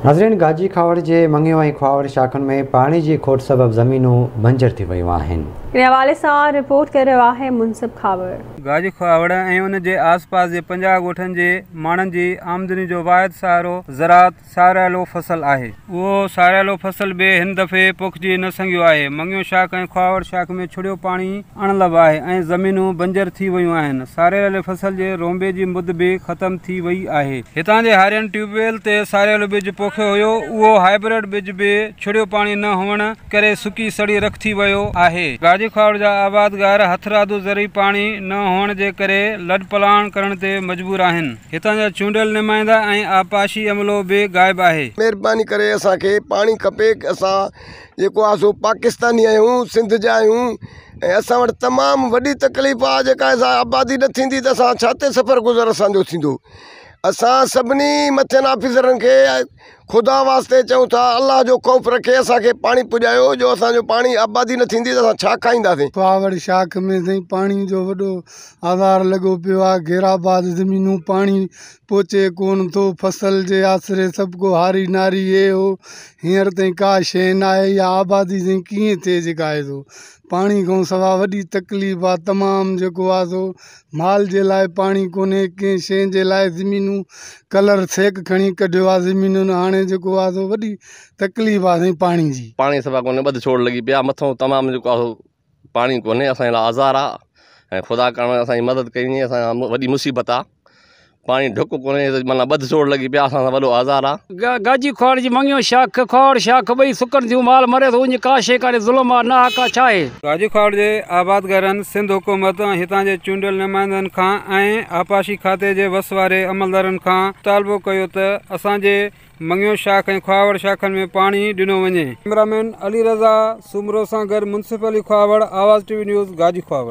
नाज़रीन, गाजी खावड़ जे मंगियो ऐं ख्वावड़ शाखन में पानी की खोट सबब ज़मीनूं बंजर थी वयूं आहिनि। इन हवाले से रिपोर्ट कर रहा है मुनसिब खावर। गाजी खावड़ ऐं उन जे आसपास जे 50 ॻोठनि जे माण्हुनि जी आमदनी जो वाहिद सहारो ज़राअत सारियलो फसल आहे। उहो सारियलो फसल बि हिन दफ़े पोखिजी न सघियो आहे। मंगियो शाख ऐं ख्वावड़ शाख में छुड़ियो पाणी अणलब आहे ऐं ज़मीनूं बंजर थी वयूं आहिनि। सारियल फसल जे रोंबे जी मुद बि ख़तम थी वई आहे। हितां जे हारियन ट्यूबवेल ते सारियलो बिज पोखियो हुयो, उहो हाइब्रिड बिज बि छुड़ियो पाणी न हुअण करे सुकी सड़ी रख थी वियो आहे। गाजी खावड़ जा आबादगार हथरादू ज़रिए पाणी न हुअण जे करे लॾ पलाण करण ते मजबूर आहिनि। हितां जा चूंडियल नुमाइंदा ऐं आपाशी अमलो बि गायब आहे। महिरबानी करे असांखे पाणी खपे। असां जेको आहे सो पाकिस्तानी आहियूं, सिंध जा आहियूं ऐं असां वटि तमामु वॾी तकलीफ़ आहे। जेका असां आबादी न थींदी त असां छा ते सफ़र गुज़र असांजो थींदो। असां सभिनी मथियनि ऑफिसरनि खे ख़ुदा वास्ते चऊं था, अल्लाह जो ख़ौफ़ रखे असांखे पाणी पुॼायो। जो असांजो पाणी आबादी न थींदी त असां छा खाईंदासीं। ख्वावड़ शाख में साईं पाणी जो वॾो आधार लॻो पियो आहे। घेराबाद ज़मीनूं पाणी पहुचे कोन थो। फसल जे आसिरे सभु को हारी नारी हे हो। हींअर ताईं का शइ न आहे। इहा आबादी साईं कीअं थिए जेका आहे सो पाणी खां सवाइ वॾी तकलीफ़ आहे। तमामु जेको आहे सो माल जे लाइ पाणी कोन्हे, कंहिं शइ जे लाइ ज़मीनूं कलर सेक खणी कढियो आहे ज़मीनुनि। हाणे जेको आहे सो वॾी तकलीफ़ आहे साईं पाणी जी। पाणी सफ़ा कोन्हे, ॿध छोड़ लॻी पिया मथां तमामु जेको आहे पाणी कोन्हे। असांजे लाइ आज़ार आहे ऐं ख़ुदा करण असांजी मदद कई। असां वॾी मुसीबत आहे। पाणी ढुक कोन्हे, माना ॿध छोड़ लॻी पिया। असां वॾो आज़ार आहे। गाजी खावड़ जी मंगियो शाख ख्वावड़ शाख ॿई सुकनि थियूं, माल मरे थो। उन का शइ कान्हे, ज़ुल्म आहे, ना का छा आहे। गाजी खावड़ जे आबादगारनि सिंध हुकूमत हितां जे चूंडियल नुमाइंदनि खां ऐं आपाशी खाते जे वस वारे अमलदारनि खां मुतालबो कयो त असांजे मंगियो शाख ऐं ख्वावड़ शाखनि में पाणी ॾिनो वञे। कैमरामैन अली रज़ा सुमरो सां गॾु मुनसिब अली खावड़, आवाज़ टीवी न्यूज़, गाजी खावड़।